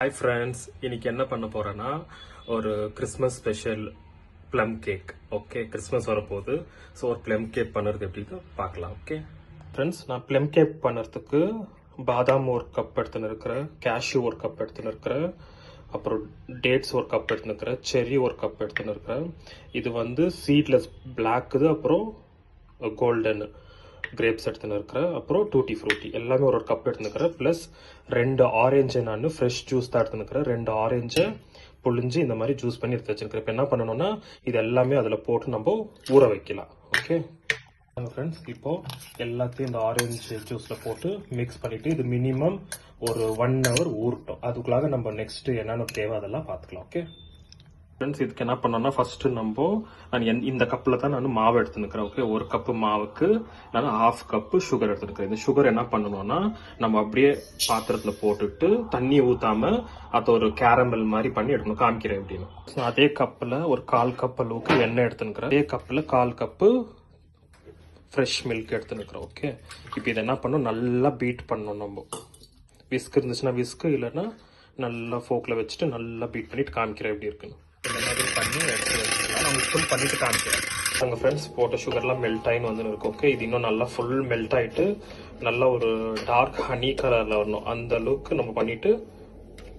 Hi friends, இன்னைக்கு என்ன பண்ண போறேன்னா ஒரு Christmas special plum cake. Okay, Christmas வரப்போகுது. ஸோ ஒரு ப்ளம் கேக் பண்ணுறது எப்படின்னு பார்க்கலாம். ஓகே ஃப்ரெண்ட்ஸ், நான் ப்ளம் கேக் பண்ணுறதுக்கு பாதாம் ஒரு கப் எடுத்துன்னு இருக்கிறேன், கேஷ்யூ ஒரு கப் எடுத்துன்னு இருக்கிறேன், அப்புறம் டேட்ஸ் ஒரு கப் எடுத்துன்னு இருக்கிறேன், செர்ரி ஒரு கப் எடுத்துன்னு இருக்கிறேன். இது வந்து சீட்லெஸ் பிளாக்குது, அப்புறம் கோல்டன் கிரேப்ஸ் எடுத்துன்னு இருக்கிறேன், அப்புறம் டூட்டி ஃப்ரூட்டி எல்லாமே ஒரு கப் எடுத்துக்கிறேன். ப்ளஸ் 2 ஆரஞ்சு நான் ஃப்ரெஷ் ஜூஸ் தான் எடுத்துக்கிறேன். 2 ஆரஞ்சை புழிஞ்சு இந்த மாதிரி ஜூஸ் பண்ணி எடுத்து வச்சிருக்கிறேன். இப்போ என்ன பண்ணணும்னா இது எல்லாமே அதில் போட்டு நம்ம ஊற வைக்கலாம். ஓகே ஃப்ரெண்ட்ஸ், இப்போ எல்லாத்தையும் இந்த ஆரஞ்சு ஜூஸில் போட்டு மிக்ஸ் பண்ணிட்டு இது மினிமம் ஒரு 1 hour ஊறட்டும். அதுக்குள்ளாக நம்ம நெக்ஸ்ட் என்னென்ன தேவை அதெல்லாம் பார்த்துக்கலாம். ஓகே ஃப்ரெண்ட்ஸ், இதுக்கு என்ன பண்ணோம்னா ஃபர்ஸ்ட் நான் இந்த கப்பில் தான் நான் மாவு எடுத்துக்கிறேன். ஓகே, ஒரு கப்பு மாவுக்கு நான் 1/2 கப்பு சுகர் எடுத்துக்கிறேன். இந்த சுகர் என்ன பண்ணணும்னா நம்ம அப்படியே பாத்திரத்தில் போட்டுட்டு தண்ணி ஊற்றாம அதை ஒரு கேரமல் மாதிரி பண்ணி எடுக்கணும். காமிக்கிறேன் அப்படின்னு. அதே கப்பில் ஒரு 1/4 கப் அளவுக்கு எண்ணெய் எடுத்துக்கிறேன். அதே கப்பில் 1/4 கப்பு ஃப்ரெஷ் மில்க் எடுத்துக்கிறேன். ஓகே, இப்போ இதை என்ன பண்ணணும், நல்லா பீட் பண்ணணும். நம்ம விஸ்க் இருந்துச்சுன்னா விஸ்க், இல்லைன்னா நல்லா ஃபோக்கில் வச்சுட்டு நல்லா பீட் பண்ணிட்டு காமிக்கிறேன் எப்படி இருக்குன்னு. இந்த மாதிரி பண்ணி எடுத்து வச்சுக்கலாம். நான் ஃபுல் பண்ணிட்டு காமிக்கிறேன். உங்கள் ஃப்ரெண்ட்ஸ் போட்ட சுகர்லாம் மெல்ட் ஆகின்னு வந்து இருக்கு. ஓகே, இது இன்னும் நல்லா ஃபுல் மெல்ட் ஆகிட்டு நல்லா ஒரு டார்க் ஹனி கலரில் வரணும். அந்த அளவுக்கு நம்ம பண்ணிட்டு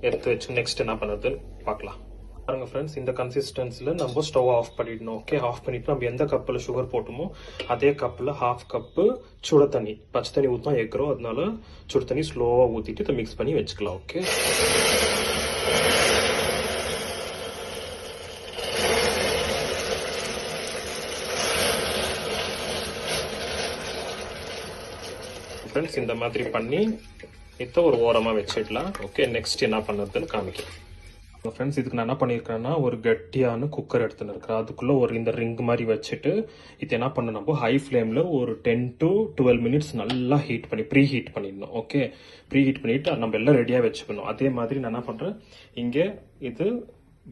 எடுத்து வச்சு நெக்ஸ்ட் என்ன பண்ணுறதுன்னு பார்க்கலாம். பாருங்க ஃப்ரெண்ட்ஸ், இந்த கன்சிஸ்டன்சியில் நம்ம ஸ்டவ் ஆஃப் பண்ணிடணும். ஓகே, ஆஃப் பண்ணிட்டு நம்ம எந்த கப்பில் சுகர் போட்டோமோ அதே கப்பில் 1/2 கப்பு சுட தண்ணி, பச்சை தண்ணி ஊற்றினா ஏற்கிறோம், அதனால சுட தண்ணி ஸ்லோவாக ஊற்றிட்டு இதை மிக்ஸ் பண்ணி வச்சுக்கலாம். ஓகே ஃப்ரெண்ட்ஸ், இந்த மாதிரி பண்ணி இதை ஒரு ஓரமாக வச்சிடலாம். ஓகே, நெக்ஸ்ட் என்ன பண்ணுறதுன்னு காமிக்கிறேன். ஃப்ரெண்ட்ஸ், இதுக்கு நான் என்ன பண்ணியிருக்கிறேன்னா ஒரு கட்டியான குக்கர் எடுத்துன்னு இருக்கிறேன். அதுக்குள்ளே ஒரு இந்த ரிங் மாதிரி வச்சுட்டு இது என்ன பண்ண நம்ம ஹை ஃப்ளேமில் ஒரு 10 to 12 minutes நல்லா ப்ரீ ஹீட் பண்ணிடணும். ஓகே, ப்ரீ ஹீட் பண்ணிவிட்டு நம்ம எல்லாம் ரெடியாக வச்சுக்கணும். அதே மாதிரி நான் என்ன பண்ணுறேன், இங்கே இது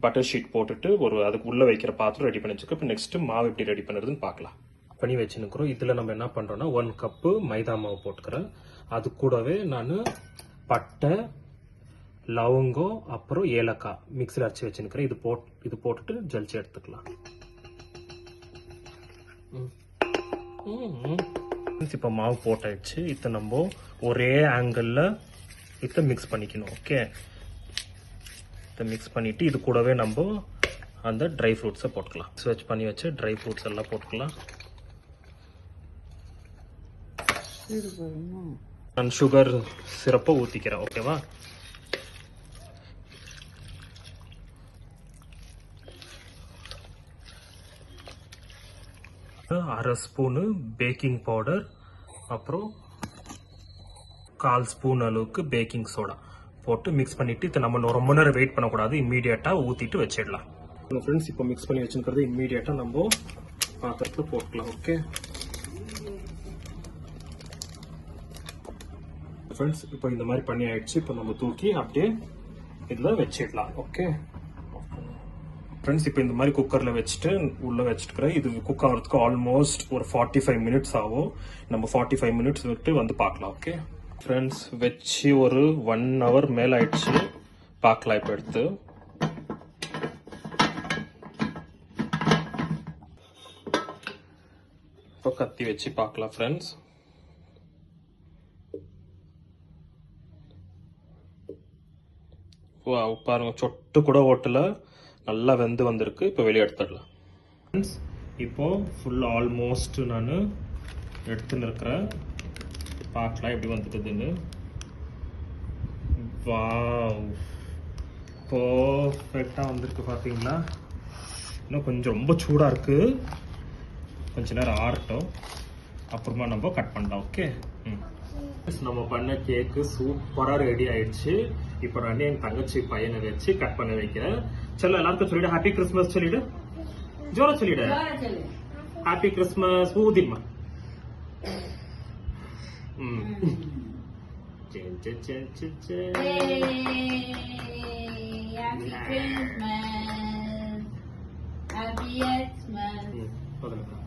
பட்டர் ஷீட் போட்டுட்டு ஒரு அதுக்கு உள்ளே வைக்கிற பாத்திரம் ரெடி பண்ணி வச்சுருக்கேன். இப்போ நெக்ஸ்ட்டு மாவு எப்படி ரெடி பண்ணுறதுன்னு பார்க்கலாம். பண்ணி வச்சுருக்கிறோம். இதில் நம்ம என்ன பண்ணுறோன்னா 1 கப்பு மைதா மாவு போட்டுக்கிறேன். அது கூடவே நான் பட்டை, லவங்கம், அப்புறம் ஏலக்காய் மிக்ஸில் அரைச்சி வச்சுருக்கிறேன். இது போட்டுட்டு ஜலிச்சு எடுத்துக்கலாம். இப்போ மாவு போட்டாயிடுச்சு. இதை நம்ம ஒரே ஆங்கிளில் இதை மிக்ஸ் பண்ணிக்கணும். ஓகே, இதை மிக்ஸ் பண்ணிவிட்டு இது கூடவே நம்ம அந்த ட்ரை ஃப்ரூட்ஸை போட்டுக்கலாம். ஸ்வெச் பண்ணி வச்சு ட்ரை ஃப்ரூட்ஸ் எல்லாம் போட்டுக்கலாம். நான் சுகர் சிரப்பை ஊற்றிக்கிறேன். ஓகேவா, அரை ஸ்பூனு பேக்கிங் பவுடர், அப்புறம் 1/4 ஸ்பூன் அளவுக்கு பேக்கிங் சோடா போட்டு மிக்ஸ் பண்ணிட்டு இதை நம்ம ரொம்ப நேரம் வெயிட் பண்ணக்கூடாது. இம்மீடியட்டாக ஊற்றிட்டு வச்சிடலாம். ஃப்ரெண்ட்ஸ், இப்போ மிக்ஸ் பண்ணி வச்சுக்கிறது இம்மீடியட்டாக நம்ம பாத்திரத்தில் போட்டுக்கலாம். ஓகே ஃப்ரெண்ட்ஸ், இப்போ இந்த மாதிரி பண்ணி ஆயிடுச்சு. இப்போ நம்ம தூக்கி அப்படியே இதில் வச்சிடலாம். ஓகே ஃப்ரெண்ட்ஸ், இப்போ இந்த மாதிரி குக்கரில் வச்சுட்டு உள்ளே வச்சுட்டுக்கிறேன். இது குக் ஆகிறதுக்கு ஆல்மோஸ்ட் ஒரு 45 minutes ஆகும். நம்ம 45 minutes விட்டு வந்து பார்க்கலாம். ஓகே ஃப்ரெண்ட்ஸ், வச்சு ஒரு 1 hour மேலே ஆயிடுச்சு. பார்க்கலாம். இப்போ எடுத்து இப்போ கத்தி வச்சு பார்க்கலாம். ஃப்ரெண்ட்ஸ், பாருங்க, சொட்டு கூட ஓட்டல, நல்லா வெந்து வந்திருக்கு. இப்போ வெளியே எடுத்துடலாம். ஃப்ரெண்ட்ஸ், இப்போ ஃபுல் ஆல்மோஸ்ட் நான் எடுத்துன்னு இருக்கிறேன். பார்க்கலாம் எப்படி வந்துட்டுதுன்னு. வாவ், பர்ஃபெக்டாக வந்திருக்கு. பார்த்தீங்களா, இன்னும் கொஞ்சம் ரொம்ப சூடாக இருக்குது. கொஞ்ச நேரம் ஆறட்டும், அப்புறமா நம்ம கட் பண்ணலாம். ஓகே, நம்ம பண்ண கேக்கு சூப்பராக ரெடி ஆயிடுச்சு. இப்போ நான் என் தங்கச்சி பையனை வச்சு கட் பண்ண வைக்கிறேன். சொல்ல எல்லாருக்கும் சொல்லிடு, ஹாப்பி கிறிஸ்மஸ் சொல்லிடு, ஜோரா சொல்லிடு, ஹாப்பி கிறிஸ்மஸ் ஊதிமா. Happy Xmas.